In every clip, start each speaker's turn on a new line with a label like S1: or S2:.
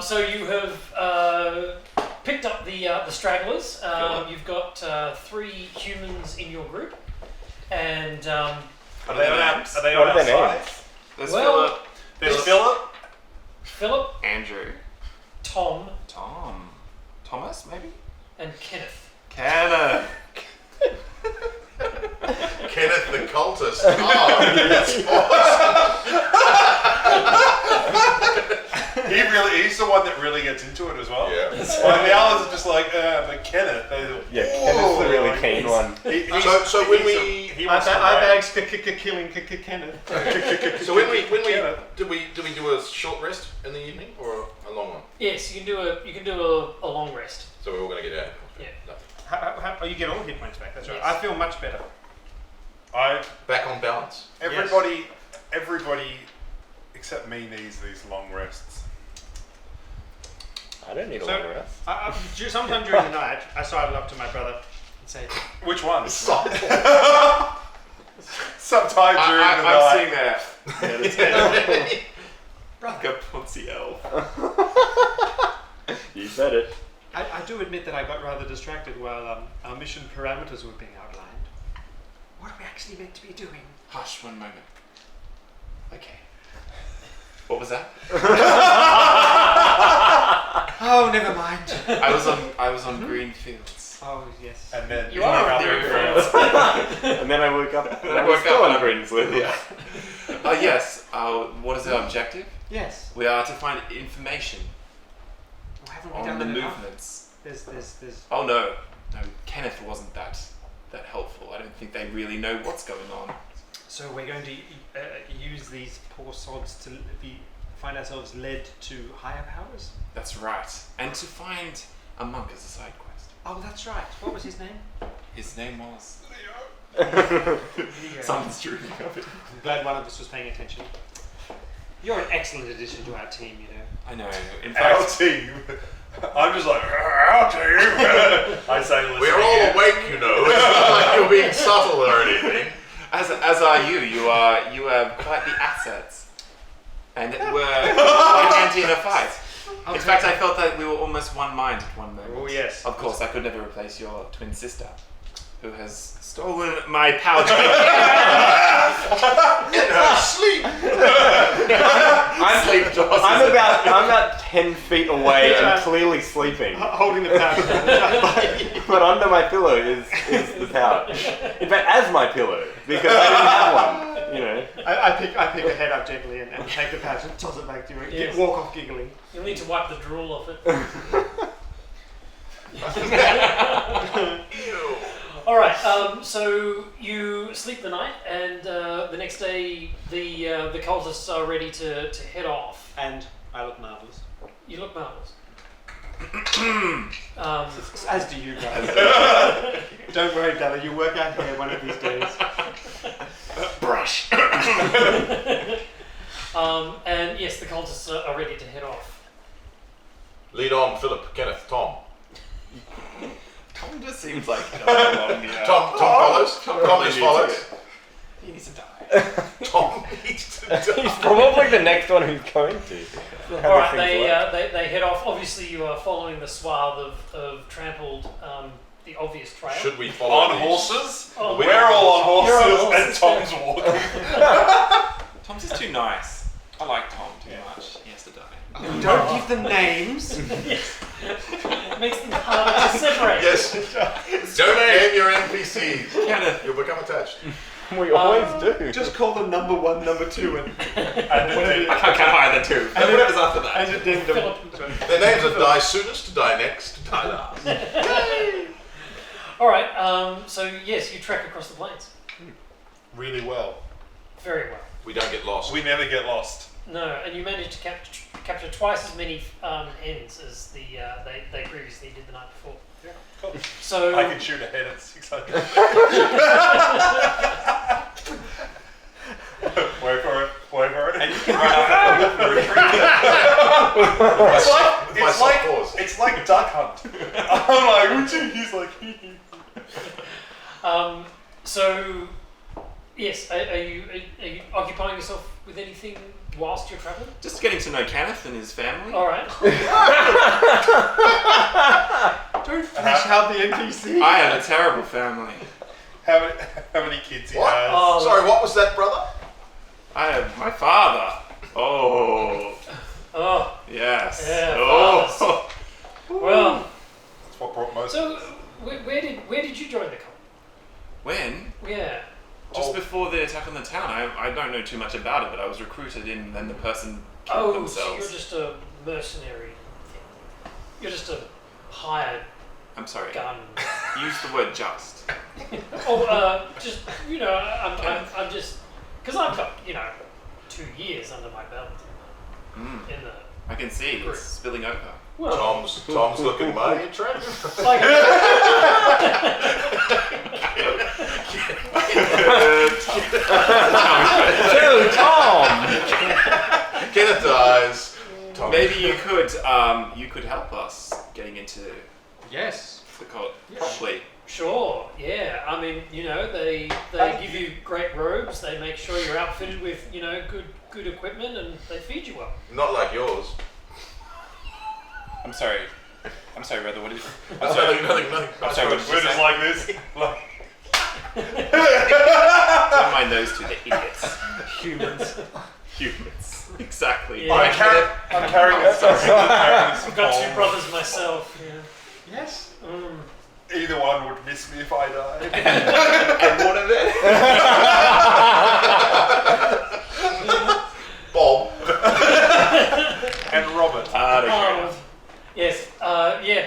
S1: So you have picked up the stragglers. You've got 3 humans in your group, and
S2: are they on our side?
S3: There's
S1: well,
S2: There's Philip.
S1: Philip,
S3: Andrew,
S1: Tom,
S3: Thomas, maybe?
S1: and Kenneth.
S3: Kenneth.
S4: Kenneth the cultist. Oh, that's awesome.
S2: He's the one that really gets into it as well.
S4: Yeah.
S2: Like the others are just like, but Kenneth.
S5: Kenneth's the really keen one.
S4: So when we
S6: bags killing Kenneth.
S4: So when we do we do a short rest in the evening or a long one?
S1: Yes, you can do a long rest.
S4: So we're all going to get out.
S1: Yeah.
S6: How you get all hit points back? That's right.
S1: Yes.
S6: I feel much better.
S4: Back on balance.
S2: Everybody except me needs these long rests.
S5: I don't need a long rest.
S6: Sometime during the night, I sidle up to my brother and say,
S2: Which one?
S4: Sometime
S2: during the night.
S3: I'm seeing that. Like a Ponzi elf.
S5: You said it.
S6: I do admit that I got rather distracted while our mission parameters were being outlined. What are we actually meant to be doing?
S3: Hush, one moment. Okay. What was that?
S6: Oh, never mind.
S3: I was on green fields.
S6: Oh, yes.
S2: And then
S1: You are on
S3: Green
S1: there.
S3: fields.
S5: And then I woke up.
S3: And I
S5: was
S3: woke
S5: still
S3: up
S5: on Greensleeve.
S3: Yeah. Yes. What is our objective?
S6: Yes.
S3: We are to find information
S6: Well, haven't we
S3: on
S6: done
S3: the
S6: that enough?
S3: movements.
S6: There's.
S3: Oh no, Kenneth wasn't that helpful. I don't think they really know what's going on.
S6: So we're going to use these poor sods to find ourselves led to higher powers?
S3: That's right. And to find a monk as a side quest.
S6: Oh, that's right. What was his name?
S3: His name was
S6: Leo.
S3: Someone's dreaming of it.
S6: I'm glad one of us was paying attention. You're an excellent addition to our team, you know.
S3: I know. In
S2: Our
S3: fact,
S2: team. I'm just like, our team. I say, listen.
S4: We're all awake, you know. It's not like you're being subtle or anything.
S3: as are you. You are quite the assets, and we're quite handy in a fight. In fact, I felt that we were almost one mind at one moment.
S6: Oh, yes.
S3: Of course, I could never replace your twin sister, who has stolen my pouch.
S4: In her sleep.
S5: I'm about 10 feet away and clearly sleeping.
S6: Holding the pouch.
S5: But under my pillow is the pouch. In fact, as my pillow, because I didn't have one. You know.
S6: I pick her head up gently and take the pouch and toss it back to her.
S1: Yes.
S6: Walk off giggling.
S1: You'll need to wipe the drool off it. All right. So you sleep the night, and the next day the cultists are ready to head off.
S6: And I look marvellous.
S1: You look marvelous.
S6: As do you guys. Don't worry, Bella. You'll work out here one of these days.
S3: Brush.
S1: And yes, the cultists are ready to head off.
S4: Lead on, Philip, Kenneth, Tom.
S3: Tom just seems like he doesn't belong here.
S4: Tom follows. Tom just follows.
S3: He needs to die.
S4: Tom needs to die.
S5: He's probably the next one who's going to.
S1: All right, they head off. Obviously, you are following the swath of trampled, the obvious trail.
S4: Should we follow
S2: On
S4: these?
S2: horses?
S1: Oh,
S2: We're all on
S1: You're on
S2: horses, and
S1: horses.
S2: Tom's walking.
S3: Tom's just too nice. I like Tom too much. He has to die.
S6: Don't give them names.
S1: It makes them harder to separate.
S4: Yes. Don't name your NPCs.
S3: Kenneth.
S4: You'll become attached.
S5: We always do.
S6: Just call them number 1, number 2, and
S3: I can't either two. And whatever's after that.
S6: and addendum.
S4: Their names are die soonest, die next, die last.
S1: All right. So yes, you trek across the plains.
S2: Really well.
S1: Very well.
S4: We don't get lost.
S2: We never get lost.
S1: No, and you managed to capture twice as many hens as they previously did the night before.
S2: Yeah, cool.
S1: So
S2: I can shoot a head at 600. Wait for it.
S3: And you can run up and retreat.
S2: It's like Duck Hunt. I'm like, Uchi, he's like,
S1: so Yes. Are you occupying yourself with anything whilst you're traveling?
S3: Just getting to know Kenneth and his family.
S1: All right.
S6: Don't flesh out the NPC.
S3: I have a terrible family.
S2: How many kids he
S4: What?
S2: has?
S1: Oh.
S4: Sorry, what was that, brother?
S3: I have my father. Oh,
S1: Oh.
S3: yes.
S1: Yeah,
S3: Oh.
S1: Well.
S2: That's what brought most.
S1: So where did you join the cult?
S3: When?
S1: Yeah.
S3: Just
S2: Oh.
S3: before the attack on the town. I don't know too much about it, but I was recruited in, and then the person killed
S1: Oh, so
S3: themselves.
S1: you're just a mercenary thing. You're just a hired
S3: I'm sorry.
S1: gun.
S3: Use the word just.
S1: Just I'm just because I've got 2 years under my belt in the
S3: I can see
S1: Great.
S3: it's spilling over.
S1: well,
S4: Tom's looking mighty attractive.
S1: like
S5: So, Tom!
S4: Kenneth dies. Tom.
S3: Maybe you could help us getting into
S6: Yes.
S3: the cult properly.
S1: sure, yeah. I mean, they give you great robes. They make sure you're outfitted with good equipment, and they feed you well.
S4: Not like yours.
S3: I'm sorry, brother. What is? I'm
S4: Nothing,
S3: sorry.
S4: nothing.
S3: I'm sorry. What did you
S2: We're just
S3: say?
S2: like this. Like,
S3: Don't mind those two. They're idiots.
S1: Humans.
S3: Humans. Exactly.
S1: Yeah.
S2: I'm carrying this.
S1: I've got 2 brothers myself. Yeah.
S6: Yes.
S2: Either one would miss me if I died.
S3: And one of it.
S4: Bob.
S2: And Robert.
S1: Yes. Yeah.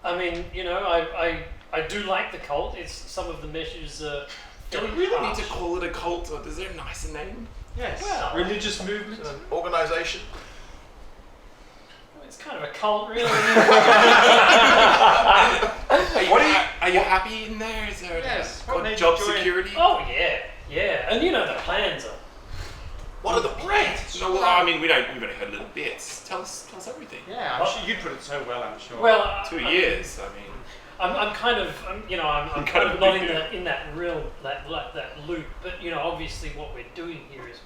S1: I mean, I do like the cult. It's some of the measures.
S3: Do we really need to call it a cult, or is there a nicer name?
S6: Yes.
S1: Well-
S6: Religious movement.
S4: An organisation.
S1: It's kind of a cult, really.
S3: Are you happy in there? Is there
S6: Yes.
S3: got
S6: What made
S3: job
S6: you join?
S3: security?
S1: Oh yeah, and the plans are.
S4: What are the plans?
S3: No, well, I mean, we've only heard little bits. Tell us everything.
S6: Yeah, I'm sure you put it so well. I'm sure.
S1: Well,
S3: 2 years. I mean,
S1: I'm kind of, I'm kind of not in that loop. But obviously, what we're doing here is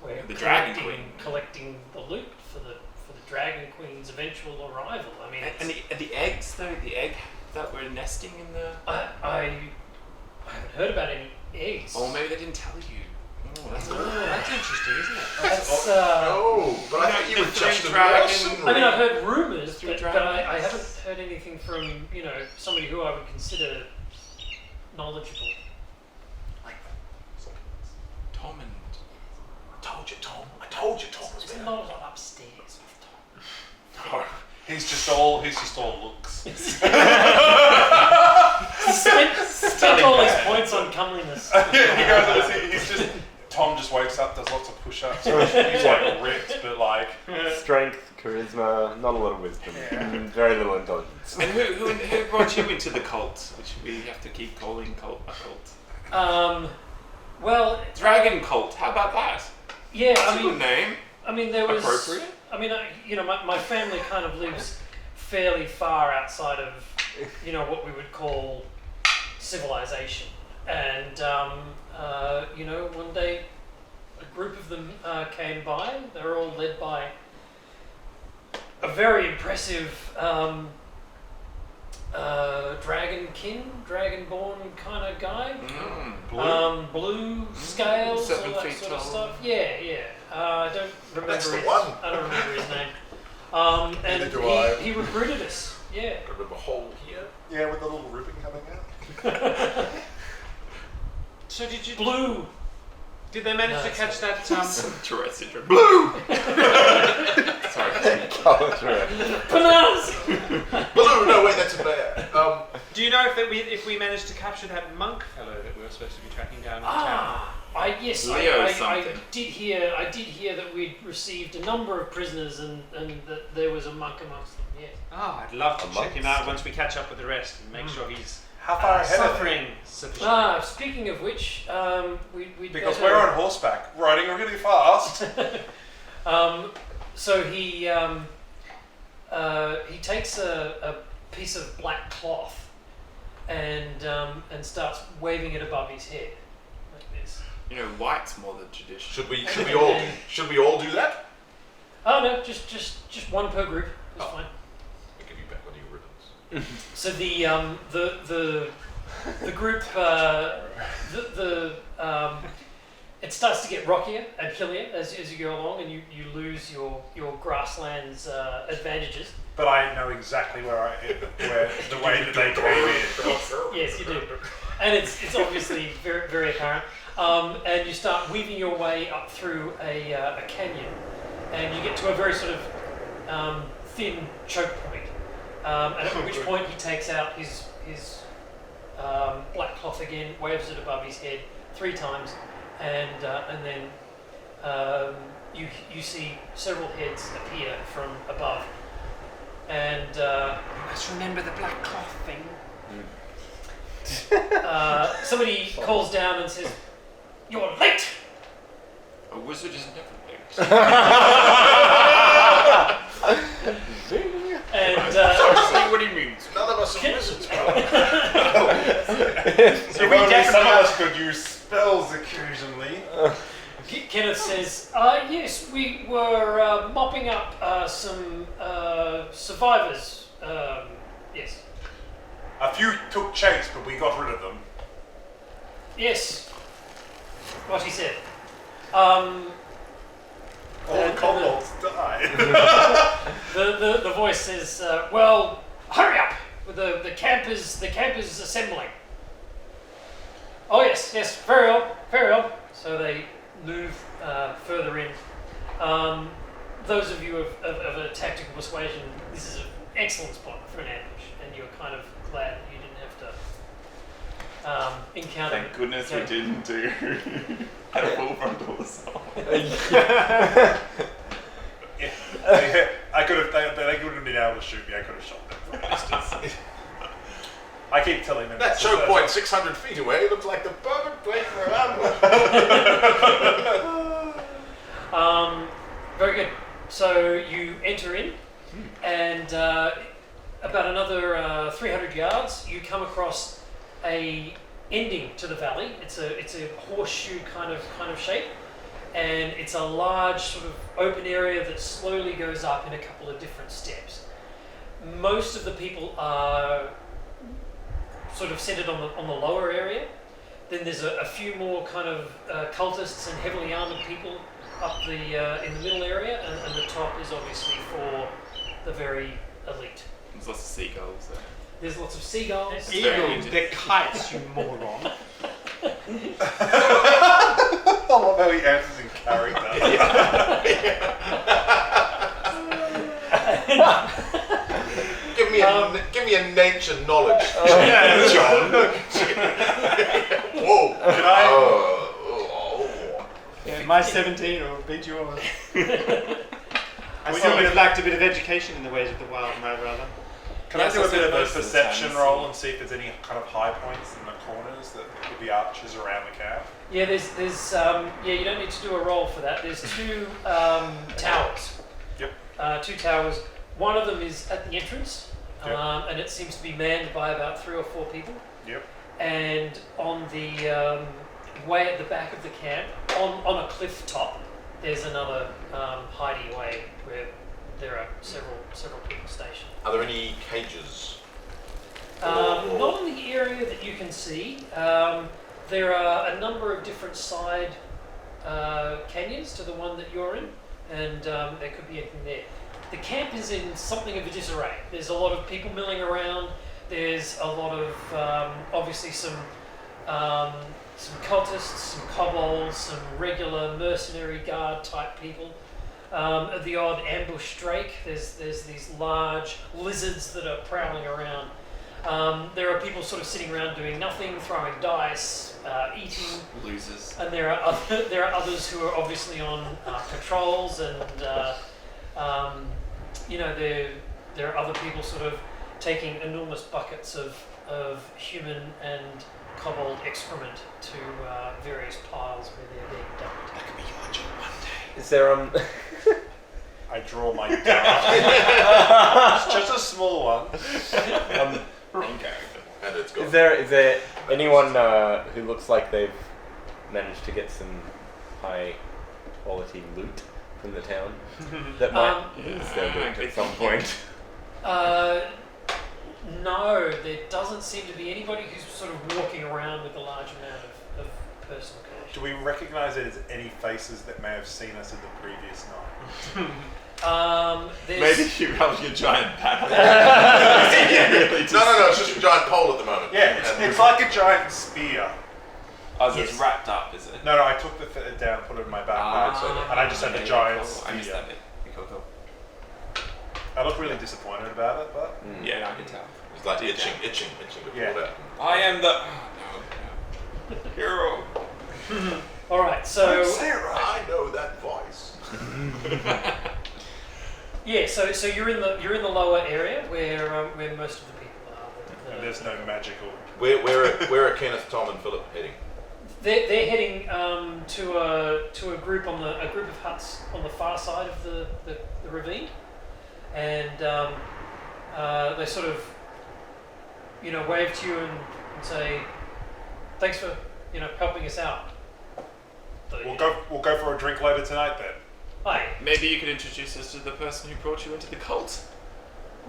S1: we're
S3: The Dragon Queen.
S1: collecting the loot for the Dragon Queen's eventual arrival. I mean,
S3: and the eggs though, the egg that were nesting in the.
S1: I haven't heard about any eggs.
S3: Or maybe they didn't tell you. Oh, that's
S6: that's interesting, isn't it?
S1: That's,
S4: Oh, but I thought you
S3: the
S4: were just a
S3: three dragon-
S4: mercenary.
S1: I mean, I've heard rumours,
S3: Three
S1: but
S3: dragons.
S1: I haven't heard anything from somebody who I would consider knowledgeable.
S3: Tom and.
S4: I told you Tom was
S1: There's
S4: there.
S1: not a lot upstairs with Tom.
S2: He's just all looks.
S1: He spent all his points on comeliness.
S2: He's just. Tom just wakes up, does lots of push-ups. He's like ripped, but like.
S5: Strength, charisma, not a lot of wisdom, and very little intelligence.
S3: And who brought you into the cult, which we have to keep calling a cult?
S1: Well,
S3: Dragon cult. How about that?
S1: yeah,
S3: That's a good name.
S1: I mean, there was.
S3: Appropriate.
S1: I mean, my family kind of lives fairly far outside of, what we would call civilization. And, one day a group of them came by. They were all led by a very impressive dragonborn kind of guy. Blue scales,
S3: 7
S1: all that
S3: feet
S1: sort of
S3: tall.
S1: stuff. Yeah. I don't remember
S4: That's the
S1: his.
S4: one.
S1: I don't remember his name. And
S4: Neither do I.
S1: he recruited us. Yeah.
S4: Got a bit of a hole here.
S2: Yeah, with the little ribbon coming out.
S6: So did you?
S1: Blue.
S6: Did they manage
S1: No,
S6: to
S1: it's
S6: catch that?
S3: Tourette syndrome. Blue. Sorry.
S1: Bananas.
S4: Baloo, no wait, that's a bear.
S6: Do you know if we managed to capture that monk fellow that we were supposed to be tracking down in town?
S1: Yes,
S3: Leo
S1: I
S3: something.
S1: did hear that we'd received a number of prisoners and that there was a monk amongst them. Yes.
S6: Oh, I'd love to
S5: A
S6: check him
S5: monk?
S6: out once we catch up with the rest and make sure he's
S2: How far ahead of them?
S6: suffering sufficiently.
S1: Speaking of which, we
S2: Because we're on horseback, riding really fast.
S1: So he takes a piece of black cloth and starts waving it above his head like this.
S3: You know, white's more the tradition.
S4: Should we all do that?
S1: Oh no, just one per group. That's fine.
S4: I'll give you back on your ribbons.
S1: So the group it starts to get rockier and hillier as you go along, and you lose your grasslands advantages.
S2: But I know exactly where the way that they came in.
S1: Yes, you do, and it's obviously very very apparent. And you start weaving your way up through a canyon, and you get to a very sort of thin choke point. And at which point he takes out his black cloth again, waves it above his head 3 times, and then you see several heads appear from above. And
S6: You must remember the black cloth thing.
S1: somebody calls down and says, "You're late."
S3: A wizard is never late.
S1: And
S3: See what he means.
S4: None of us are wizards, bro.
S2: So only some of us could use spells occasionally.
S1: Kenneth says, "Yes, we were mopping up some survivors. Yes,
S2: A few took chase, but we got rid of them.
S1: yes." What he said.
S2: All the kobolds died.
S1: The voice says, "Well, hurry up! The camp is assembling." "Oh yes, very well, very well." So they move further in. Those of you of a tactical persuasion, this is an excellent spot for an ambush, and you're kind of glad you didn't have to encounter.
S3: Thank goodness we didn't do a full frontal assault.
S2: I could have. They wouldn't have been able to shoot me. I could have shot them from a distance. I keep telling them
S4: That choke point 600 feet away looks like the perfect place for an ambush.
S1: Very good. So you enter in, and about another 300 yards, you come across a ending to the valley. It's a horseshoe kind of shape, and it's a large sort of open area that slowly goes up in a couple of different steps. Most of the people are sort of centered on the lower area. Then there's a few more kind of cultists and heavily armored people up in the middle area, and the top is obviously for the very elite.
S3: There's lots of seagulls there.
S1: There's lots of seagulls.
S6: Eagles, they're kites, you moron.
S2: I love how he answers in character.
S4: Give me a nature knowledge.
S2: John.
S4: Whoa.
S2: Can I?
S6: Yeah, my 17 will beat yours. I still would have lacked a bit of education in the ways of the wild, my brother.
S2: Can
S3: Yes,
S2: I do a
S3: I
S2: bit
S3: said
S2: of a
S3: most of the
S2: perception
S3: time,
S2: roll
S3: so-
S2: and see if there's any kind of high points in the corners that could be archers around the camp?
S1: Yeah, there's you don't need to do a roll for that. There's 2 towers.
S2: Yep.
S1: 2 towers. One of them is at the entrance,
S2: Yep.
S1: and it seems to be manned by about 3 or 4 people.
S2: Yep.
S1: And on the way at the back of the camp, on a cliff top, there's another hidey way where there are several people stationed.
S4: Are there any cages?
S1: Not in the area that you can see. There are a number of different side canyons to the one that you're in, and there could be anything there. The camp is in something of a disarray. There's a lot of people milling around. There's a lot of obviously some cultists, some kobolds, some regular mercenary guard type people. The odd ambush drake. There's these large lizards that are prowling around. There are people sort of sitting around doing nothing, throwing dice, eating.
S3: Losers.
S1: And there are others who are obviously on patrols, and there are other people sort of taking enormous buckets of human and kobold excrement to various piles where they're being dumped.
S3: That could be your job one day.
S5: Is there
S2: I draw my dart. It's just a small one.
S3: Wrong character.
S4: and it's gone.
S5: Is there anyone who looks like they've managed to get some high quality loot from the town that might sell it at some point?
S1: No, there doesn't seem to be anybody who's sort of walking around with a large amount of personal cash.
S2: Do we recognise it as any faces that may have seen us in the previous night?
S3: Maybe you held your giant banner.
S4: No, it's just a giant pole at the moment.
S2: Yeah, it's like a giant spear.
S3: Oh, so it's wrapped up, is it?
S2: No, I took the feather down, put it in my backpack, and I just had the giant spear.
S3: I missed that bit. Cool.
S2: I look really disappointed about it, but...
S3: Yeah, I can tell.
S4: It's like itching to pull it out.
S3: I am the hero.
S1: Alright, so...
S4: I know that voice.
S1: Yeah, so you're in the lower area where most of the people are.
S2: And there's no magical...
S4: Where are Kenneth, Tom, and Philip heading?
S1: They're heading to a group of huts on the far side of the ravine, and they sort of wave to you and say, "Thanks for helping us out."
S2: We'll go for a drink later tonight then.
S1: Hi.
S3: Maybe you could introduce us to the person who brought you into the cult.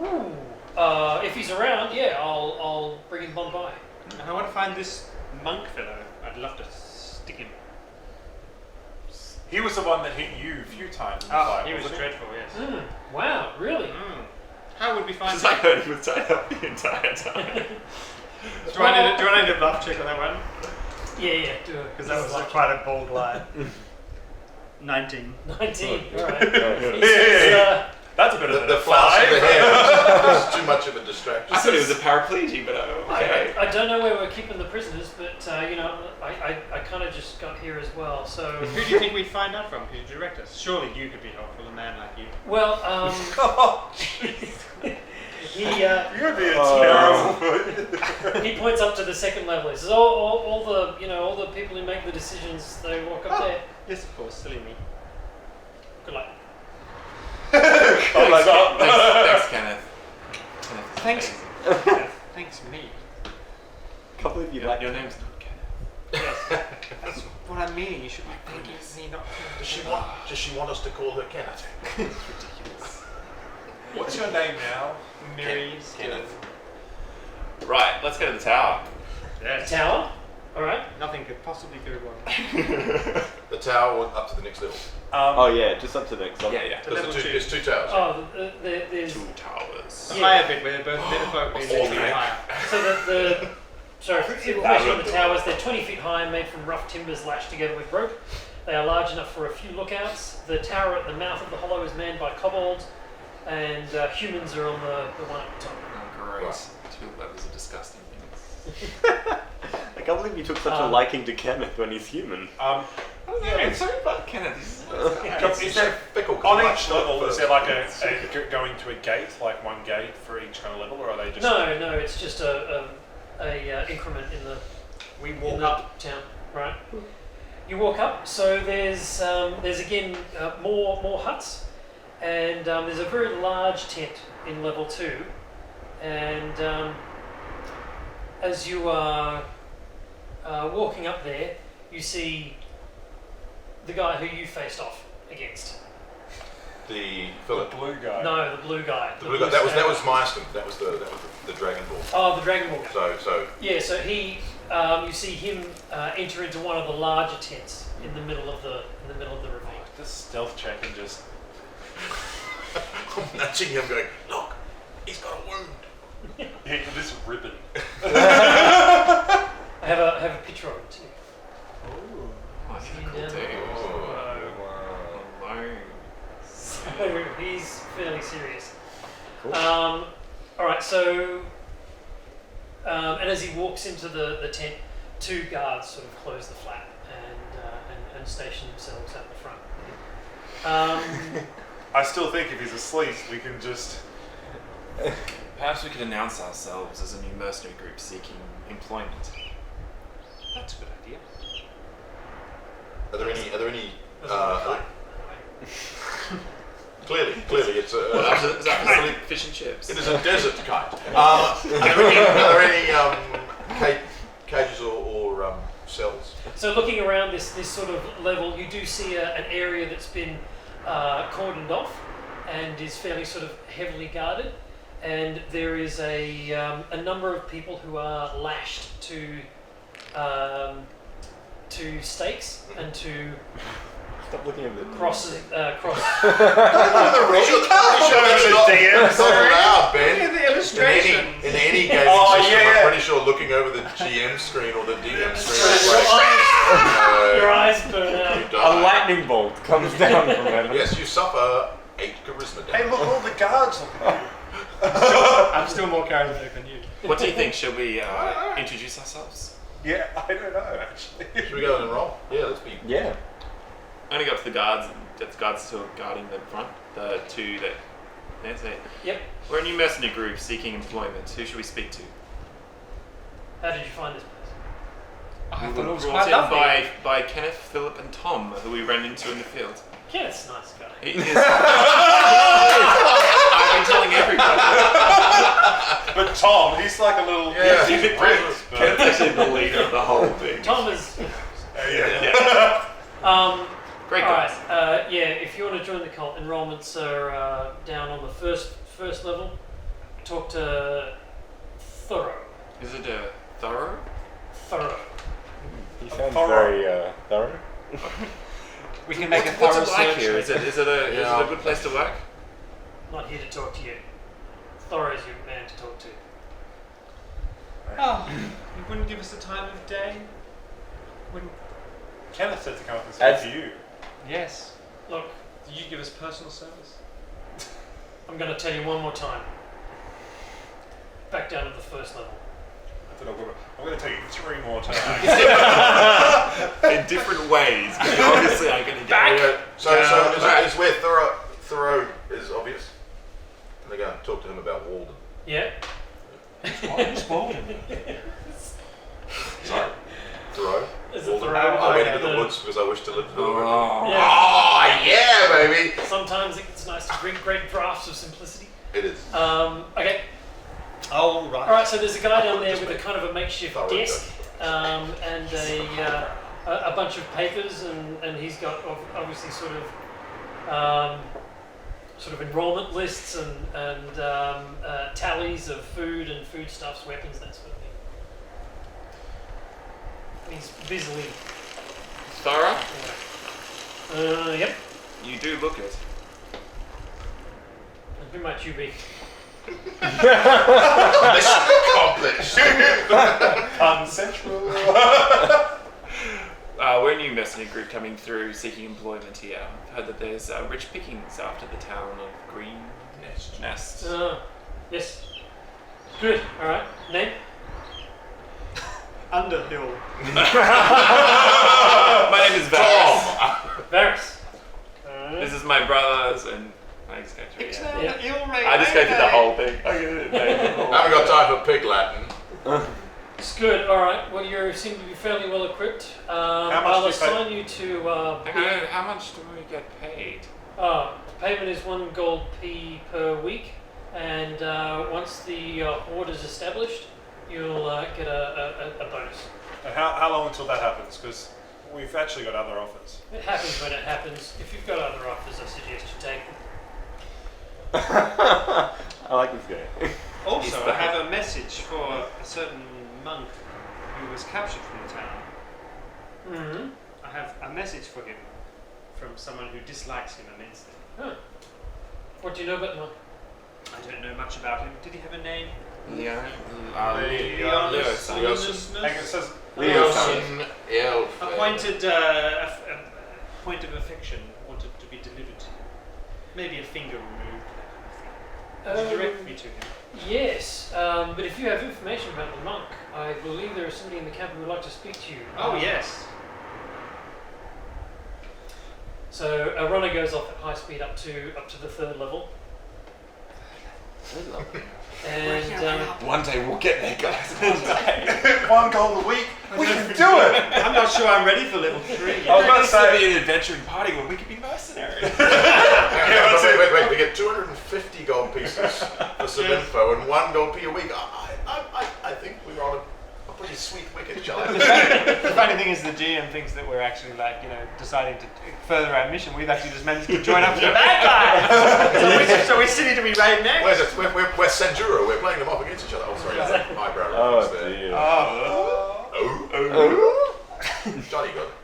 S1: Ooh. If he's around, yeah, I'll bring him on by.
S6: And I want to find this monk fellow. I'd love to stick him.
S2: He was the one that hit you a few times in the
S6: Oh,
S2: fight,
S6: he was
S2: wasn't
S6: dreadful, yes.
S1: Wow, really?
S6: How would we find
S3: Because I heard he was tied up the entire time.
S6: Do I need a bluff check on that one?
S1: Yeah, do it.
S6: Because that was quite a bold lie. 19.
S1: 19, alright.
S2: That's a bit of
S4: The
S2: a
S4: flounce of the
S2: 5.
S4: hair was too much of a distraction.
S3: I thought he was a paraplegic, but okay.
S1: I don't know where we're keeping the prisoners, but I kind of just got here as well. So
S6: Who do you think we'd find out from? Could you direct us? Surely you could be helpful, a man like you.
S1: well,
S2: You're being terrible.
S1: he points up to the second level. He says, "All the people who make the decisions, they walk up there.
S6: Yes, of course, silly me.
S1: Good luck."
S3: Thanks, Kenneth.
S6: Thanks. Thanks, me.
S5: Can't believe you
S3: Your
S5: like
S3: name's not Kenneth.
S6: Yes. That's what I'm meaning. You should be thanking me, not
S4: Does she want us to call her Kenneth?
S3: Ridiculous.
S2: What's your name now?
S6: Mary's.
S4: Kenneth.
S3: Right, let's go to the tower.
S6: Yes.
S1: Tower. All right.
S6: Nothing could possibly go wrong.
S4: The tower went up to the next level.
S5: Oh yeah, just up to the next one.
S3: Yeah.
S4: There's two towers.
S1: Oh, there's
S3: 2 towers.
S6: The higher bit where both men folk is
S4: All
S6: actually
S4: right.
S6: higher.
S1: Sorry, for information on the towers, they're 20 feet high, made from rough timbers lashed together with rope. They are large enough for a few lookouts. The tower at the mouth of the hollow is manned by kobolds, and humans are on the one at the top.
S3: Oh, great.
S4: Right.
S3: 2 levels of disgusting things.
S5: I can't believe you took such a liking to Kenneth when he's human.
S3: I'm sorry about Kenneth.
S2: Is there,
S4: Fickle.
S2: on each level, is there like a going to a gate, like one gate for each kind of level, or are they just...
S1: No, it's just a increment in the
S6: We
S1: in
S6: walk
S1: the
S6: up.
S1: town, right? You walk up, so there's again more huts, and there's a very large tent in level 2, and as you are walking up there, you see the guy who you faced off against.
S4: The
S2: The
S4: Philip.
S2: blue guy.
S1: No, the blue guy.
S4: The blue guy. That was Meister. That was the Dragon Ball.
S1: Oh, the Dragon Ball guy.
S4: So
S1: Yeah, so he, you see him enter into one of the larger tents in the middle of the ravine.
S2: Just stealth check and just...
S4: I'm nudging him, going, look, he's got a wound.
S2: Yeah, this ribbon.
S1: I have a picture of him too.
S3: Oh, that's a cool
S1: Yeah.
S3: dude.
S1: So,
S3: Alone.
S1: so he's fairly serious.
S5: Cool.
S1: All right, so and as he walks into the tent, 2 guards sort of close the flap and station themselves out the front.
S2: I still think if he's asleep, we can just...
S3: Perhaps we could announce ourselves as a new mercenary group seeking employment.
S6: That's a good idea.
S4: Are there any?
S1: There's a kite.
S4: Clearly, it's
S3: Is that for fish and chips?
S4: it is a desert kite. Are there any
S1: So looking around this sort of level, you do see an area that's been cordoned off and is fairly sort of heavily guarded. And there is a number of people who are lashed to stakes and to
S5: Stop looking at the
S1: crosses.
S4: Pretty sure that's not allowed, Ben.
S6: Look at the illustration.
S4: In any gaming system, I'm pretty sure looking over the GM screen or the DM screen is like,
S1: Your eyes burn
S4: you
S1: out.
S5: A
S4: die.
S5: lightning bolt comes down from heaven.
S4: Yes, you suffer 8 charisma
S2: Hey,
S4: damage.
S2: look, all the guards look at you.
S6: I'm still more charismatic than you.
S3: What do you think? Should we introduce ourselves?
S2: Yeah, I don't know, actually.
S4: Should we go and roll? Yeah, let's be.
S5: Yeah.
S3: I'm gonna go up to the guards. The guards still guarding the front. The two that. That's it.
S1: Yep.
S3: We're a new mercenary group seeking employment. Who should we speak to?
S1: How did you find this place?
S6: I
S3: We
S6: thought it
S3: were
S6: was
S3: brought
S6: quite
S3: in
S6: lovely.
S3: by Kenneth, Philip, and Tom, who we ran into in the field.
S1: Kenneth's a nice guy.
S3: He is. I've been telling everybody.
S2: But Tom, he's like a little...
S4: Yeah.
S2: he's a prince.
S3: Kenneth's actually the leader of the whole thing.
S1: Tom is.
S2: Yeah.
S3: Great
S1: Alright,
S3: guys.
S1: if you want to join the cult, enrollments are down on the first level. Talk to Thorough.
S3: Is it a thorough?
S1: Thorough.
S5: He sounds
S2: Thorough.
S5: very thorough.
S6: We can make a
S3: What's
S6: thorough
S3: it like
S6: search.
S3: here? Is it a good place to work?
S1: Not here to talk to you. Thorough's your man to talk to.
S6: Oh, you wouldn't give us the time of day? Wouldn't?
S2: Kenneth said to come up and speak to you.
S6: Yes.
S1: Look,
S6: Did you give us personal service?
S1: I'm going to tell you one more time. Back down to the first level.
S2: I don't know, I'm going to tell you 3 more times.
S3: In different ways. Obviously, I'm going to get
S4: Yeah. So is where Thoreau is obvious? And they're going to talk to him about Walden.
S1: Yeah?
S4: Sorry. Thoreau?
S1: Is it
S4: Walden.
S1: Thoreau?
S4: I went
S1: Okay,
S4: into the
S1: then.
S4: woods because I wish to live to the wood.
S3: Oh.
S1: Yeah.
S4: Oh, yeah, baby!
S1: Sometimes it's nice to drink great drafts of simplicity.
S4: It is.
S1: Okay.
S6: Oh, right.
S1: Alright, so there's a guy down there with a kind of a makeshift
S4: Thorough
S1: desk and a bunch of papers, and he's got obviously sort of enrollment lists and tallies of food and foodstuffs, weapons, that sort of thing. He's busily.
S3: Thorough?
S1: Yep.
S3: You do look it.
S1: Who might you be?
S4: Mission accomplished!
S2: Consensual.
S3: We're a new mercenary group coming through seeking employment here. I've heard that there's rich pickings after the town of Green Nest.
S1: Yes. Good. Alright. Name?
S6: Underhill.
S3: My name is Varys.
S1: Varys.
S3: This is my brother's and I just go through it.
S1: Yeah.
S3: I just go through the whole thing.
S4: I haven't got time for pig Latin.
S1: It's good. Alright. Well, you seem to be fairly well equipped.
S2: much
S1: I'll
S2: do you
S1: assign you to.
S3: How much do we get paid?
S1: Payment is 1 gold P per week, and once the Hoard is established, you'll get a bonus.
S2: And how long until that happens? Because we've actually got other offers.
S1: It happens when it happens. If you've got other offers, I suggest you take them.
S5: I like this guy.
S6: Also,
S3: Is
S6: I
S3: that-
S6: have a message for a certain monk who was captured from the town.
S1: Mm-hmm.
S6: I have a message for him from someone who dislikes him immensely.
S1: Huh. What do you know about them?
S6: I don't know much about him. Did he have a name?
S3: Leo.
S6: Leonis.
S2: Hang on, it says
S4: Leosin Elf.
S6: Appointed a point of affection wanted to be delivered to him. Maybe a finger removed, that kind of thing. Could you direct me to him?
S1: Yes, but if you have information about the monk, I believe there is somebody in the camp who would like to speak to you.
S6: Oh, yes.
S1: So a runner goes off at high speed up to the 3rd level, and
S3: One day we'll get there, guys.
S2: 1 gold a week. We can do it.
S6: I'm not sure I'm ready for level 3.
S2: I was about to say.
S3: be an adventuring party when we could be mercenaries.
S4: Wait, we get 250 gold pieces for some info and 1 gold P a week. I think we're on a pretty sweet wicked child.
S6: The funny thing is, the GM thinks that we're actually deciding to further our mission. We've actually just managed to join up with the bad guys. So we're sitting to be right next.
S4: We're Sanjuro. We're playing them off against each other. Oh, sorry, that's an eyebrow reference there.
S5: Dear.
S4: Johnny got it.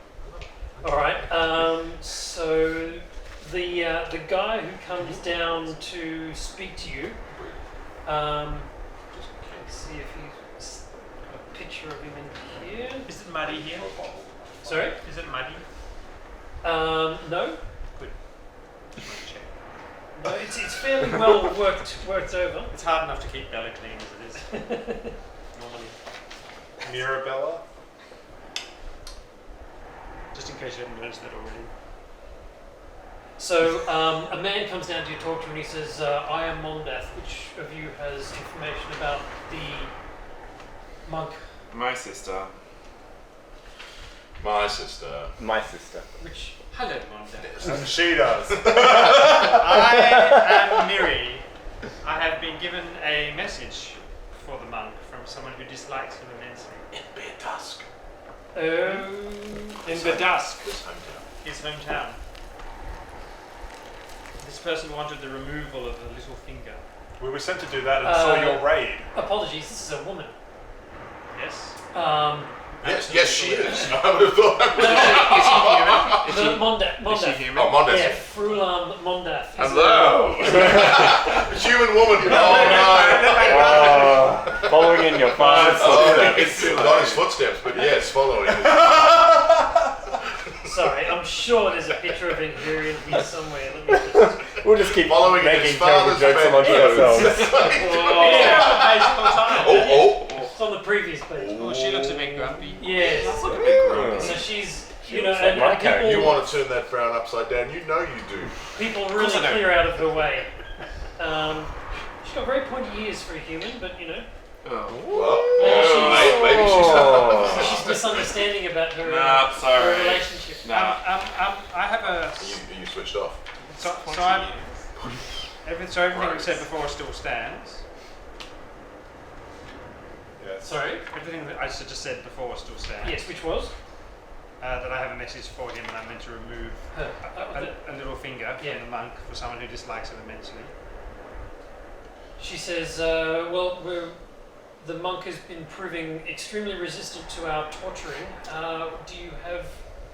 S1: All right. So the guy who comes down to speak to you. Let's see if he's got a picture of him in here.
S6: Is it muddy here?
S1: Sorry?
S6: Is it muddy?
S1: No.
S6: Good. Just want to check.
S1: No, it's fairly well worked over.
S6: It's hard enough to keep Bella clean as it is. Normally.
S2: Mirabella.
S6: Just in case you haven't noticed that already.
S1: So a man comes down to you, talk to you, and he says, I am Mondath. Which of you has information about the monk?
S3: My sister.
S4: My sister.
S5: My sister.
S1: Which...
S6: Hello, Mondath.
S2: She does.
S6: I am Miri. I have been given a message for the monk from someone who dislikes him immensely.
S4: In Bear Dusk.
S6: In the dusk.
S4: His hometown.
S6: His hometown. This person wanted the removal of the little finger.
S2: We were sent to do that and saw your raid.
S1: Apologies, this is a woman.
S6: Yes?
S4: Yes, she is. I would have thought that was
S3: Is she human?
S1: Mondath.
S3: Is she human?
S4: Oh, Mondath.
S1: Yeah, Faerûn Mondath.
S3: Hello.
S4: Human woman.
S5: Following in your father's footsteps.
S4: It's not his footsteps, but yes, following.
S1: Sorry, I'm sure there's a picture of him here in here somewhere. Let me just...
S5: We'll just keep
S4: Following
S5: making
S4: his
S5: terrible
S4: father's
S5: jokes amongst
S4: footsteps.
S5: ourselves.
S4: Oh.
S1: It's on the previous page.
S6: Oh, she looks a bit grumpy.
S1: Yes.
S3: Look a bit grumpy.
S1: So she's,
S5: She looks like my character.
S4: You want to turn that frown upside down? You know you do.
S1: people
S6: course
S1: really
S6: I know.
S1: clear out of her way. She's got very pointy ears for a human, but you know,
S3: Oh.
S4: Well, maybe she's not.
S1: she's misunderstanding about her,
S3: Nah, sorry.
S1: her relationship.
S3: Nah.
S6: I have a...
S4: Are you switched off?
S6: So everything we said before still stands.
S2: Yes.
S1: Sorry?
S6: Everything that I just said before still stands.
S1: Yes, which was?
S6: That I have a message for him and I'm meant to remove a little finger
S1: Yeah.
S6: from the monk for someone who dislikes him immensely.
S1: She says, the monk has been proving extremely resistant to our torturing. Do you have...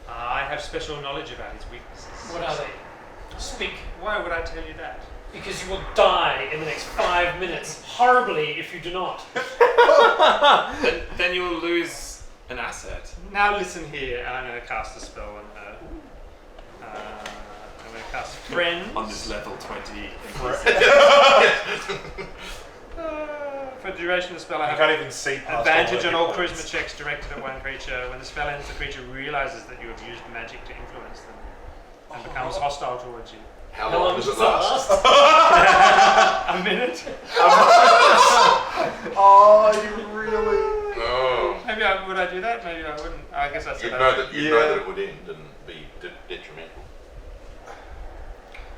S6: I have special knowledge about his weaknesses.
S1: What are they? Speak.
S6: Why would I tell you that?
S1: Because you will die in the next 5 minutes, horribly if you do not.
S3: Then you will lose an asset.
S6: Now listen here, and I'm going to cast a spell on her. I'm going to cast Friends.
S3: On this level 20.
S6: For the duration of the spell, I
S2: You
S6: have
S2: can't even see past
S6: advantage on all
S2: hit points.
S6: charisma checks directed at one creature. When the spell ends, the creature realizes that you have used magic to influence them and becomes hostile towards you.
S4: How long does it last?
S6: A minute?
S2: Oh, you really?
S4: Oh.
S6: Maybe would I do that? Maybe I wouldn't. I guess I said
S4: You'd
S6: that.
S4: know that it would end and be detrimental.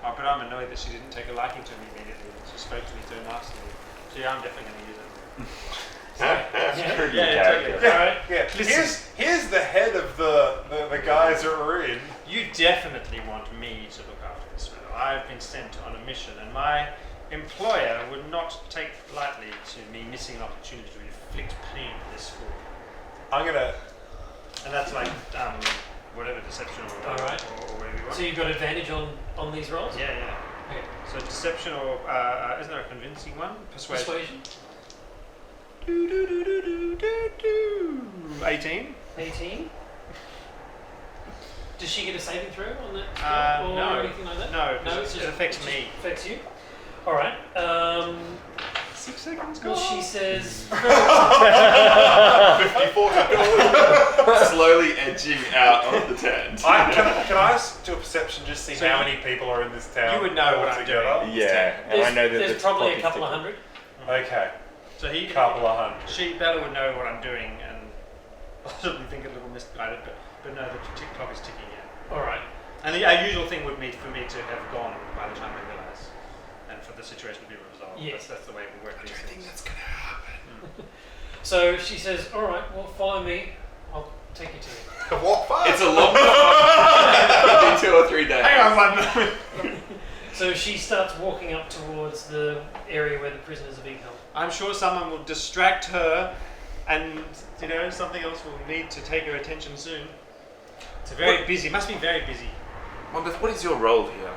S6: Oh, but I'm annoyed that she didn't take a liking to me immediately. She spoke to me so nastily. So yeah, I'm definitely going to use it.
S5: Pretty
S6: Yeah,
S5: character.
S6: totally.
S1: Alright.
S2: Yeah.
S6: Listen.
S2: Here's the head of the guys that were in.
S6: You definitely want me to look after this fellow. I've been sent on a mission, and my employer would not take lightly to me missing an opportunity to inflict pain on this fool.
S2: I'm gonna.
S6: And that's like whatever deception or whatever,
S1: Alright.
S6: or whatever you want.
S1: So you've got advantage on these rolls?
S6: Yeah.
S1: Okay.
S6: So deception or isn't there a convincing one? Persuasion. 18.
S1: 18. Does she get a saving throw on that? Or
S6: No.
S1: anything like that?
S6: No,
S1: No,
S6: it affects me.
S1: Affects you. Alright.
S6: 6 seconds
S1: Well, she says.
S4: 54 to go.
S3: Slowly edging out of the tent.
S2: Can I do a perception just see
S6: So
S2: how
S6: you-
S2: many people are in this town?
S6: you would know what I'm
S2: altogether?
S6: doing.
S5: Yeah, and I know that
S1: There's
S5: the
S1: probably
S5: clock
S1: a
S5: is
S1: couple of
S5: ticking.
S1: hundred.
S2: Okay,
S6: So he,
S2: couple of hundred.
S6: Bella would know what I'm doing and possibly think a little misguided, but no, the clock is ticking yet.
S1: Alright.
S6: And our usual thing would be for me to have gone by the time I realise, and for the situation to be resolved.
S1: Yes.
S6: That's the way we work these things.
S3: That's gonna happen.
S1: So she says, "All right, well, follow me. I'll take you to it."
S4: Walk fast.
S3: It's a long walk. 2 or 3 days.
S6: Hang on one moment.
S1: So she starts walking up towards the area where the prisoners are being held.
S6: I'm sure someone will distract her, and something else will need to take her attention soon. It's very busy. Must be very busy.
S3: Monbeth, what is your role here?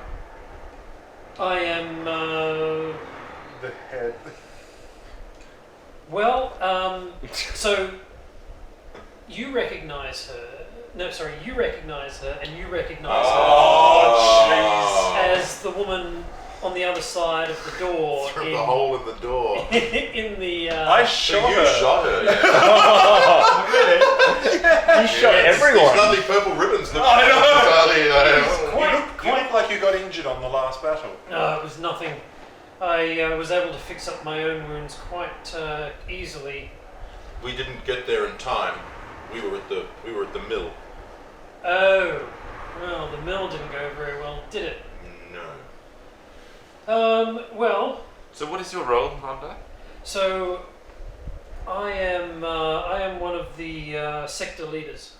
S1: I am.
S2: The head.
S1: Well, so you recognize her. No, sorry, you recognize her, and you recognize
S2: Oh,
S1: her as the woman on the other side of the door.
S4: Through the hole in the door.
S1: In the.
S2: I
S4: So
S2: shot
S4: you
S2: her.
S4: shot her, yeah.
S5: You shot everyone.
S4: These lovely purple ribbons look
S2: I know.
S4: entirely,
S2: You look like you got injured on the last battle.
S1: No, it was nothing. I was able to fix up my own wounds quite easily.
S4: We didn't get there in time. We were at the mill.
S1: Oh, well, the mill didn't go very well, did it?
S4: No.
S1: Well,
S3: So what is your role, Rhonda?
S1: so I am one of the sector leaders.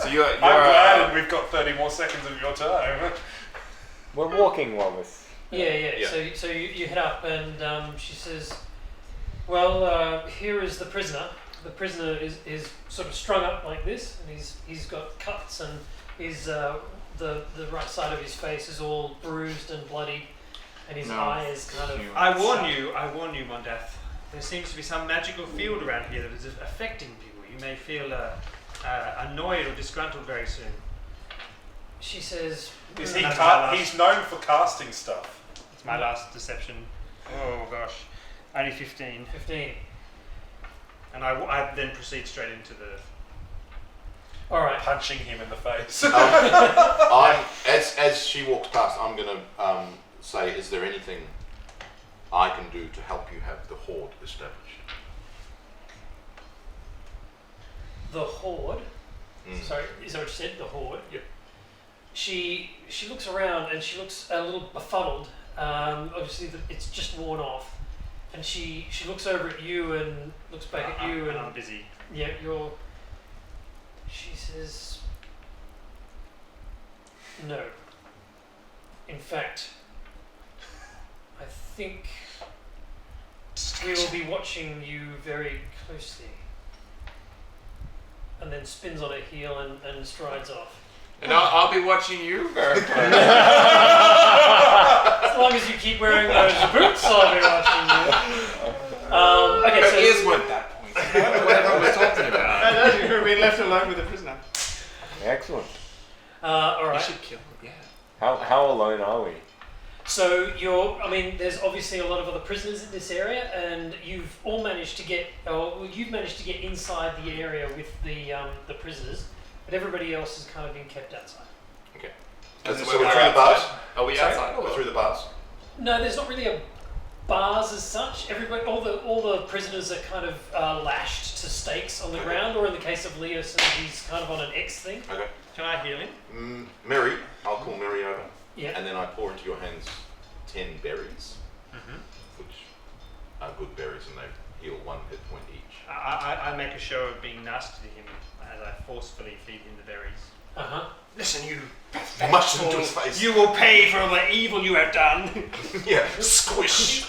S3: So you're
S2: I'm glad we've got 30 more seconds of your time.
S5: We're walking while this.
S1: Yeah.
S4: Yeah.
S1: So you head up, and she says, "Well, here is the prisoner. The prisoner is sort of strung up like this, and he's got cuts, and his the right side of his face is all bruised and bloody, and his eye is kind of."
S6: I warn you, Mondath. There seems to be some magical field around here that is affecting people. You may feel annoyed or disgruntled very soon.
S1: She says,
S2: Is
S6: That's my last-
S2: he's known for casting stuff.
S6: It's my last deception. Oh gosh, only 15.
S1: 15.
S6: And I then proceed straight into the.
S1: All right.
S2: Punching him in the face.
S4: As she walks past, I'm gonna say, is there anything I can do to help you have the Hoard established?
S1: The Hoard.
S4: Mm.
S1: Sorry, is that what you said? The Hoard.
S4: Yep.
S1: She looks around and she looks a little befuddled. Obviously, it's just worn off, and she looks over at you and looks back at you, and
S6: I'm busy.
S1: yeah, you're. She says, "No. In fact, I think we will be watching you very closely." And then spins on her heel and strides off.
S3: And I'll be watching you very closely.
S1: As long as you keep wearing those boots, I'll be watching you. Okay,
S3: Her
S1: so
S3: ears weren't that point. I don't know what everyone was talking about.
S6: You're being left alone with the prisoner.
S5: Excellent.
S1: all
S3: You
S1: right.
S3: should kill him, yeah.
S5: How alone are we?
S1: So there's obviously a lot of other prisoners in this area, and you've all managed to get, you've managed to get inside the area with the prisoners, but everybody else has kind of been kept outside.
S4: Okay.
S2: So
S4: So
S2: we're
S4: we're through the bars.
S3: Are we
S1: Sorry?
S3: outside?
S4: We're through the bars.
S1: No, there's not really a bars as such. Everybody, all the prisoners are kind of lashed to stakes on the
S4: Okay.
S1: ground, or in the case of Leosin, he's kind of on an X thing.
S4: Okay.
S6: Can I heal him?
S4: Mary, I'll call Mary over,
S1: Yeah.
S4: and then I pour into your hands 10 berries,
S6: Mm-hmm.
S4: which are good berries, and they heal 1 hit point each.
S6: I make a show of being nasty to him as I forcefully feed him the berries.
S1: Uh-huh.
S6: Listen, you
S4: Mush into his face.
S6: You will pay for all the evil you have done.
S4: Yeah, squish.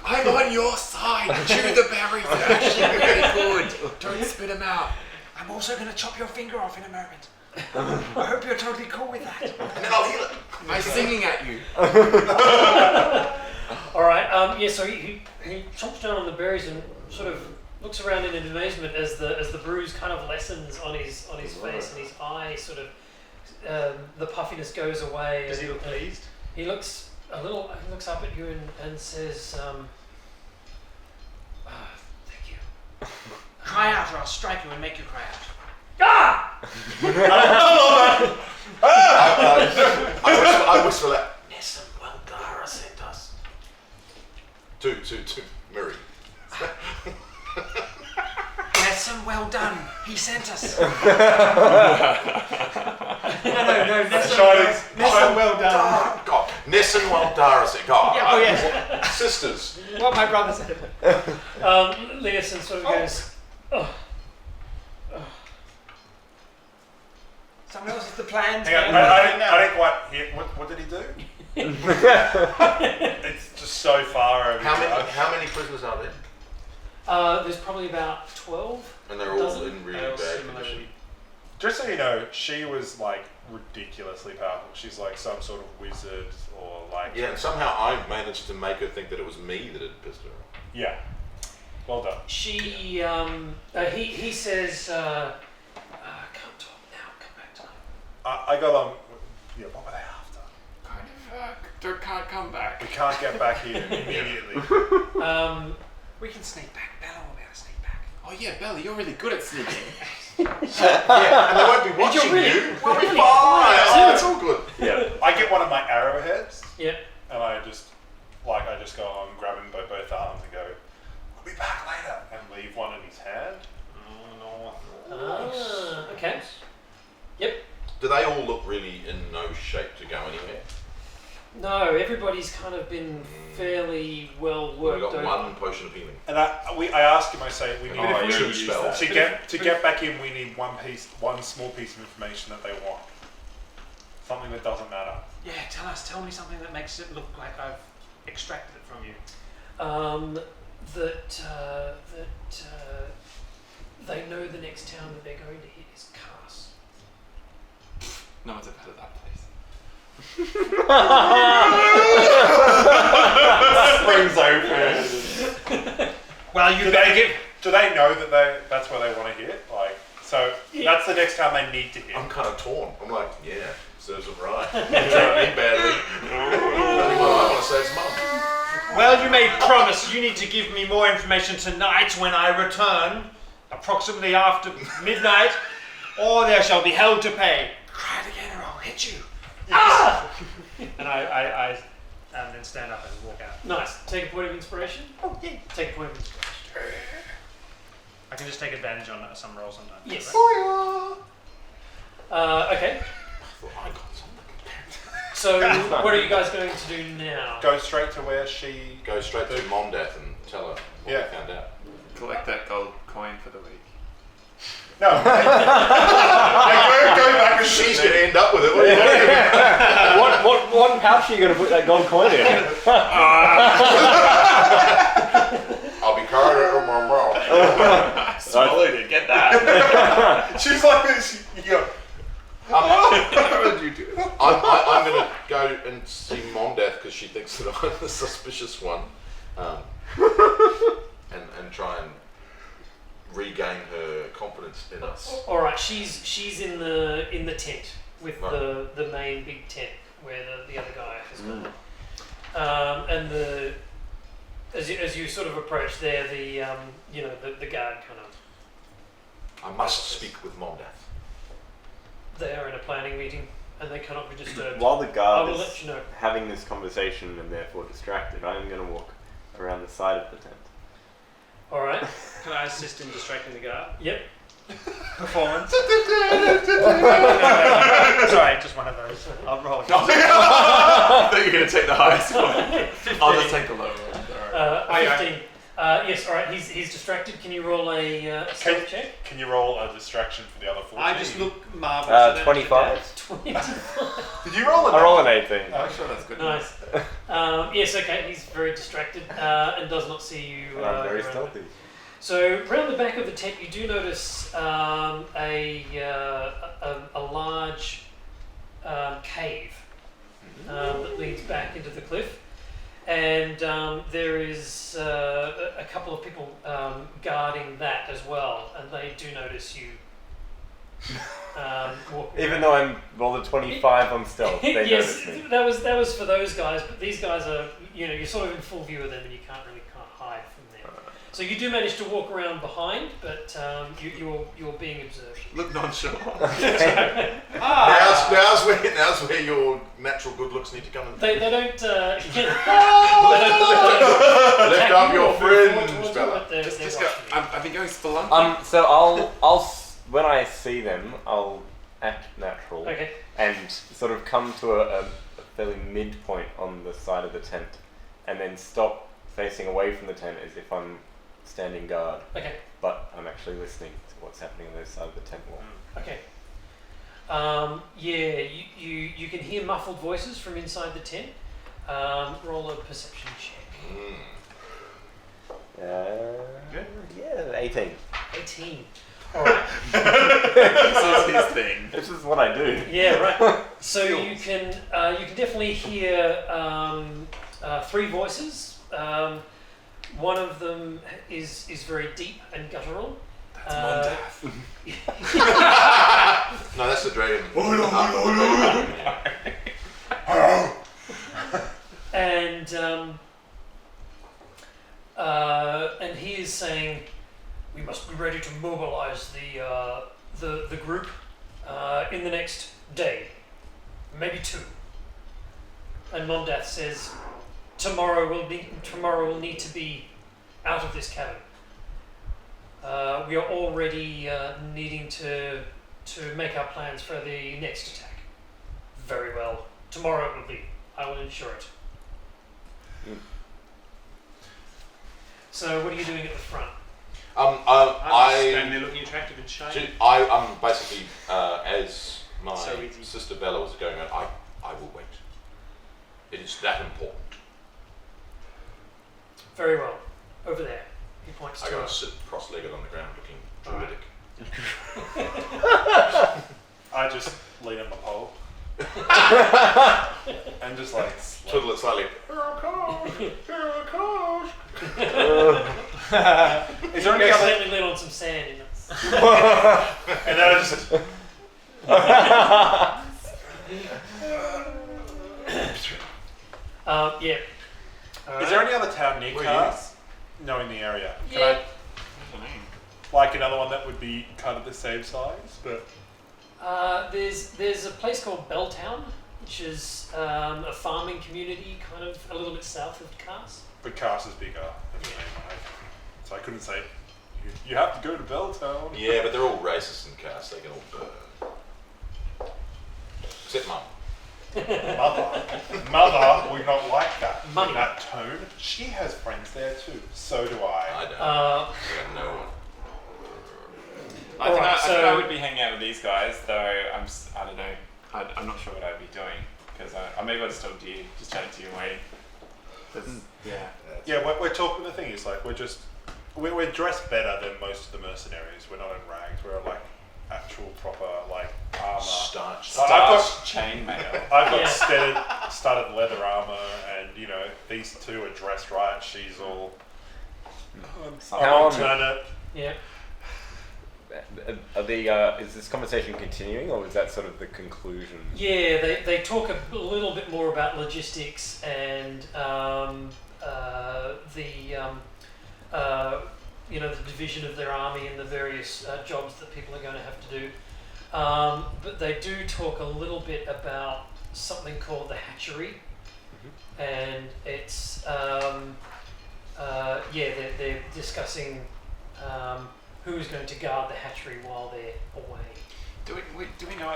S3: I'm on your side. Chew the berries. They're actually really good. Don't spit them out.
S6: I'm also going to chop your finger off in a moment. I hope you're totally cool with that.
S4: And then I'll heal it.
S3: I'm singing at you.
S1: All right. Yeah. So he chomps down on the berries and sort of looks around in amazement as the bruise kind of lessens on his face, and his eye sort of the puffiness goes away.
S6: Does he look pleased?
S1: He looks a little. He looks up at you and says, "Thank you."
S6: Cry out or I'll strike you and make you cry out.
S1: Ah!
S4: I whisper that.
S1: Nessun Waldara sent us.
S4: To Mary.
S6: Nessun, well done. He sent us.
S1: No.
S6: Nessun,
S2: Shining-
S6: Nessun, well done.
S4: God, Nessun while Dara said, God,
S6: Yeah, oh yes.
S4: sisters.
S6: What my brother said.
S1: Leosin sort of goes, oh.
S6: Someone else is the plan.
S2: Hang on, I didn't quite hear. What did he do? It's just so far over.
S4: How many prisoners are there?
S1: There's probably about 12.
S4: And they're all in really bad condition.
S6: Similarly.
S2: Just so you know, she was like ridiculously powerful. She's like some sort of wizard or like.
S4: Yeah, and somehow I managed to make her think that it was me that had pissed her off.
S2: Yeah. Well done.
S1: She, he says, can't talk now, come back to me.
S2: I got on. Yeah, what were they after?
S3: Can't come back.
S2: We can't get back here immediately.
S6: We can sneak back. Bella will be able to sneak back.
S3: Oh yeah, Bella, you're really good at sneaking.
S4: Yeah, and they won't be watching
S1: really-
S4: you. We'll be
S1: really
S4: fine.
S1: fine.
S4: Oh, it's all good.
S2: Yeah. I get one of my arrowheads
S1: Yep.
S2: and I just go on, grab him by both arms and go, "We'll be back later," and leave one in his hand.
S1: Okay. Yep.
S4: Do they all look really in no shape to go anywhere?
S1: No, everybody's kind of been fairly well
S4: We've
S1: worked
S4: got
S1: over.
S4: one potion of healing.
S2: And I ask him, I say, we need
S4: Oh,
S2: to,
S4: you spell.
S2: to get back in. We need one small piece of information that they want. Something that doesn't matter.
S6: Yeah, tell me something that makes it look like I've extracted it from you.
S1: They know the next town that they're going to hit is Cars.
S3: No one's ever heard of that place.
S5: Springs open.
S6: Well, you better give.
S2: Do they know that that's where they want to hit? Like, so that's the next town they need to hit.
S4: I'm kind of torn. I'm like, yeah, serves them right. Treat me badly. Only one I want to say is mum.
S6: Well, you made promise. You need to give me more information tonight when I return, approximately after midnight, or there shall be hell to pay. Cry it again, or I'll hit you. And I then stand up and walk out.
S1: Nice. Take a point of inspiration.
S6: Oh yeah.
S1: Take a point of inspiration.
S6: I can just take advantage on some rolls sometimes.
S1: Yes.
S6: Right?
S1: Okay.
S4: I got something.
S1: So, what are you guys going to do now?
S2: Go straight to where she.
S4: Go straight to Mondath and tell her what we found out.
S3: Collect that gold coin for the week.
S2: No. Go back and
S4: She's going to end up with it. What do you think?
S5: What pouch are you going to put that gold coin in?
S4: I'll be carrying it on my mouth.
S5: Solid, get that.
S2: She's like this. You go.
S3: How did you do it?
S4: I'm going to go and see Mondath because she thinks that I'm the suspicious one, and try and regain her confidence in us.
S1: All right. She's in the tent with
S4: Right.
S1: the main big tent where the other guy has gone. And as you sort of approach there, the guard kind of.
S4: I must speak with Mondath.
S1: They are in a planning meeting and they cannot be disturbed.
S5: While the
S1: I
S5: guard
S1: will
S5: is
S1: let you know.
S5: having this conversation and therefore distracted, I am going to walk around the side of the tent.
S1: All right.
S6: Can I assist in distracting the guard?
S1: Yep.
S6: Performance. Sorry, just one of those. I'll roll.
S3: I thought you were going to take the highest one. I'll just take the lower one.
S1: 15. Yes. All right. He's distracted. Can you roll a stealth check?
S2: Can you roll a distraction for the other 14?
S6: I just look marvelous.
S5: 25.
S1: 20.
S2: Did you roll a?
S5: I roll an 18.
S3: I'm sure that's good.
S1: Nice. Yes. Okay. He's very distracted and does not see you.
S5: And I'm very
S1: around.
S5: stealthy.
S1: So round the back of the tent, you do notice a large cave that leads back into the cliff, and there is a couple of people guarding that as well, and they do notice you. Walking
S5: Even
S1: around.
S5: though I'm rolled a 25 on stealth, they
S1: yes,
S5: notice me.
S1: that was for those guys, but these guys are you're sort of in full view of them, and you can't hide from them. So you do manage to walk around behind, but you're being observed.
S3: Look nonchalant.
S4: Now's where your natural good looks need to come in.
S1: They don't.
S4: Lift up your friends, Bella.
S3: Just go. I've been going spelunking.
S5: So when I see them, I'll act natural
S1: Okay.
S5: and sort of come to a fairly midpoint on the side of the tent, and then stop facing away from the tent as if I'm standing guard.
S1: Okay.
S5: But I'm actually listening to what's happening on the other side of the tent wall.
S1: Okay. You can hear muffled voices from inside the tent. Roll a perception check.
S5: Yeah, 18.
S1: 18. All right.
S3: This is his thing.
S5: This is what I do.
S1: Yeah, right. So you can definitely hear 3 voices. One of them is very deep and guttural.
S4: No, that's the dragon.
S1: And he is saying, "We must be ready to mobilize the group in the next day, maybe 2." And Mondath says, "Tomorrow we'll need to be out of this cabin. We are already needing to make our plans for the next attack." "Very well. Tomorrow it will be. I will ensure it." So what are you doing at the front?
S6: I'm standing there looking attractive and shiny.
S4: I'm basically, as my
S6: So easy.
S4: sister Bella was going on, I will wait. It is that important.
S1: Very well. Over there. He points
S4: I
S1: to
S4: gotta
S1: us.
S4: sit cross-legged on the ground looking druidic.
S2: I just lean on my pole. And just like
S4: Twiddle it slightly.
S2: Is there any
S1: You
S2: other?
S1: accidentally lit on some sand in it.
S2: And then I just.
S1: Yeah.
S2: Is there any other town near
S4: Where are you?
S2: Cars? Knowing the area. Can
S1: Yeah.
S2: like another one that would be kind of the same size, but
S1: There's a place called Belltown, which is a farming community, kind of a little bit south of Cars.
S2: Cars is bigger than the main one. So I couldn't say you have to go to Belltown.
S4: Yeah, but they're all racist in cast. They can all burn. Except Mum.
S2: Mother would not like that.
S1: Money.
S2: That tone. She has friends there too. So do I.
S4: I don't.
S1: Uh,
S4: I got no one.
S3: I think
S1: Alright,
S3: I think
S1: so-
S3: I would be hanging out with these guys, though I don't know. I'm not sure what I'd be doing because maybe I'll just talk to you, just chatting to you and waiting. Yeah.
S2: Yeah, we're talking. The thing is, like, we're dressed better than most of the mercenaries. We're not in rags. We're like actual proper like armor.
S4: Starch.
S3: Starch chainmail.
S2: I've got
S1: Yeah.
S2: studded leather armor, and these two are dressed right. She's all
S5: How
S2: alternate.
S1: yeah.
S5: is this conversation continuing, or is that sort of the conclusion?
S1: Yeah, they talk a little bit more about logistics and the division of their army and the various jobs that people are going to have to do. But they do talk a little bit about something called the hatchery, and it's they're discussing who is going to guard the hatchery while they're away.
S3: Do we know?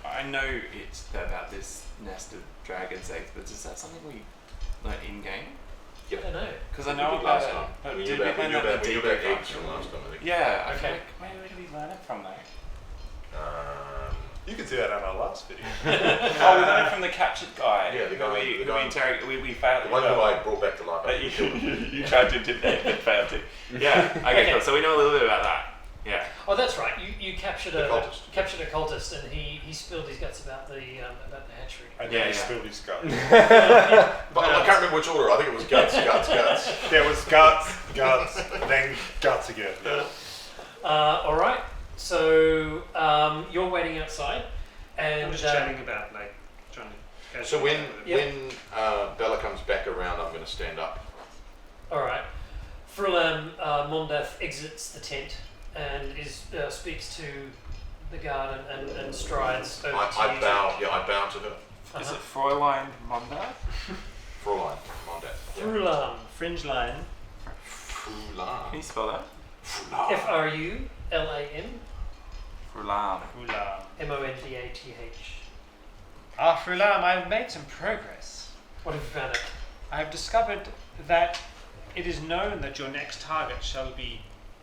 S3: I know it's about this nest of dragon's eggs, but is that something we learn in game?
S1: I don't know.
S3: Because I
S4: We
S3: know
S4: did
S3: about
S4: last time.
S3: but
S4: We
S3: did
S4: knew
S3: we
S4: about
S3: learn that
S4: eggs
S3: debrief
S4: from last time, I think.
S3: Yeah. I
S1: Okay.
S3: feel like where did we learn it from though?
S2: You can see that on our last video.
S3: Oh, we learned it from the captured guy.
S4: Yeah, the guy-
S3: We
S4: the guy-
S3: interrogated. We failed.
S4: The one who I brought back to life.
S3: You tried to intimidate but failed to. Yeah. Okay. Cool. So we know a little bit about that. Yeah.
S1: Oh, that's right. You captured
S4: The
S1: a
S4: cultist.
S1: cultist, and he spilled his guts about the hatchery.
S2: And
S3: Yeah,
S2: then he
S3: yeah.
S2: spilled his guts.
S4: But I can't remember which order. I think it was guts.
S2: There was guts, then guts again. Yeah.
S1: All right. So you're waiting outside, and
S6: I'm just chatting about trying to.
S4: So when
S1: Yep.
S4: Bella comes back around, I'm going to stand up.
S1: all right. Frulam Mondath exits the tent and speaks to the guard and strides over to
S4: I
S1: you.
S4: bow. Yeah, I bow to her.
S3: Is it Fräulein Monda?
S4: Fräulein, Mondat.
S1: Frulam.
S6: Fringe line.
S4: Fräulein.
S3: Can you spell that?
S1: Frulam.
S3: Frulam.
S6: Hula.
S1: Mondath.
S6: After alarm, I've made some progress.
S1: What have you found out?
S6: I have discovered that it is known that your next target shall be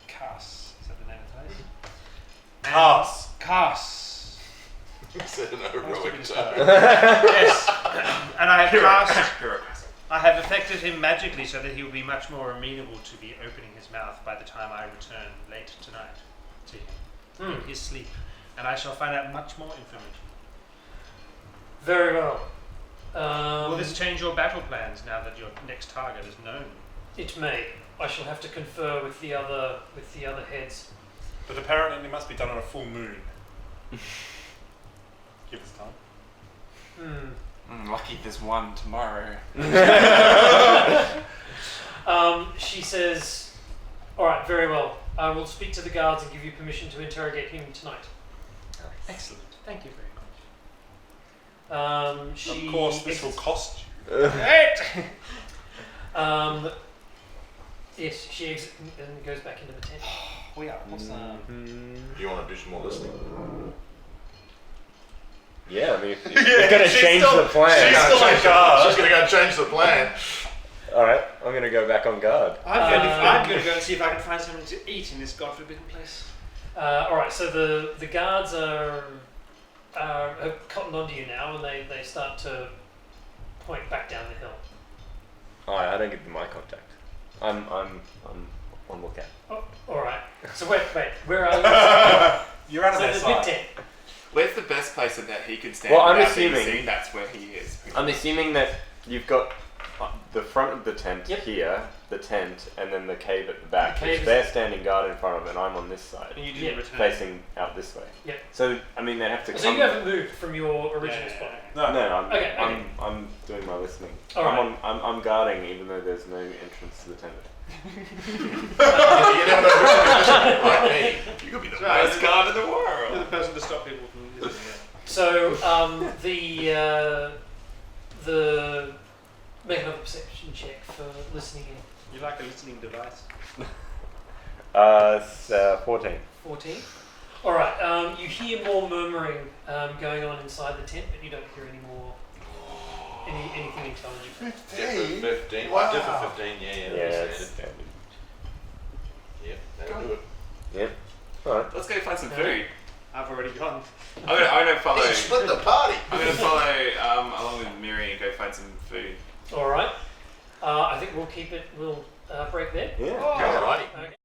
S6: Cass. Is that the name of the place?
S2: Cass.
S6: Cass.
S4: Is it an heroic
S6: Most
S4: term?
S6: Yes. And I have cast.
S3: Bureaucracy.
S6: I have affected him magically so that he will be much more amenable to be opening his mouth by the time I return late tonight to him in his sleep. And I shall find out much more information.
S1: Very well.
S6: Will this change your battle plans now that your next target is known?
S1: It may. I shall have to confer with the other heads.
S2: But apparently it must be done on a full moon. Give us time.
S3: Lucky there's one tomorrow.
S1: She says, "All right, very well. I will speak to the guards and give you permission to interrogate him tonight."
S6: Excellent. Thank you very much.
S1: She
S2: Of course, this will cost you.
S1: Yes, she exits and goes back into the tent.
S6: We are awesome.
S4: You want to do some more listening?
S5: Yeah, I mean, if you're gonna change the plan.
S2: She's still on guard.
S4: She's going to go change the plan.
S5: All right, I'm gonna go back on guard.
S6: I'm going to go and see if I can find something to eat in this god-forbidden place.
S1: All right, so the guards have cottoned onto you now, and they start to point back down the hill.
S5: I don't give them eye contact. I'm on lookout.
S1: Oh, all right. So wait, where are you?
S2: You're out of
S1: So
S2: their
S1: the big
S2: sight.
S1: tent.
S3: Where's the best place that he could stand?
S5: Well, I'm
S3: without being
S5: assuming-
S3: seen? That's where he is.
S5: I'm assuming that you've got the front of the tent
S1: Yep.
S5: here, the tent, and then the cave at the back,
S1: The cave
S5: which
S1: is-
S5: they're standing guard in front of, and I'm on this side,
S6: And you
S1: Yeah.
S6: didn't return.
S5: facing out this way.
S1: Yep.
S5: So I mean, they have to
S1: So
S5: come.
S1: you haven't moved from your original
S6: Yeah.
S1: spot.
S2: No.
S5: No,
S1: Okay,
S5: I'm doing my listening.
S1: All right.
S5: I'm guarding, even though there's no entrance to the tent.
S4: You never know who's like me. You could be the
S6: Right.
S4: worst guard in the
S6: You're
S4: world.
S6: the person to stop people from listening.
S1: So the make another perception check for listening in.
S6: You like a listening device.
S5: It's 14.
S1: 14. All right. You hear more murmuring going on inside the tent, but you don't hear any more anything intelligent.
S4: Differ 15.
S2: Wow.
S4: Differ 15, yeah.
S5: Yeah,
S4: that's
S5: it's standard.
S4: Yeah, that'll do it.
S5: Yeah. All right.
S3: Let's go find some food.
S6: I've already gone.
S3: I'm gonna follow.
S4: Split the party.
S3: I'm gonna follow along with Miri and go find some food.
S1: All right. I think we'll keep it. We'll break there.
S5: Yeah.
S4: Alrighty.
S1: Okay.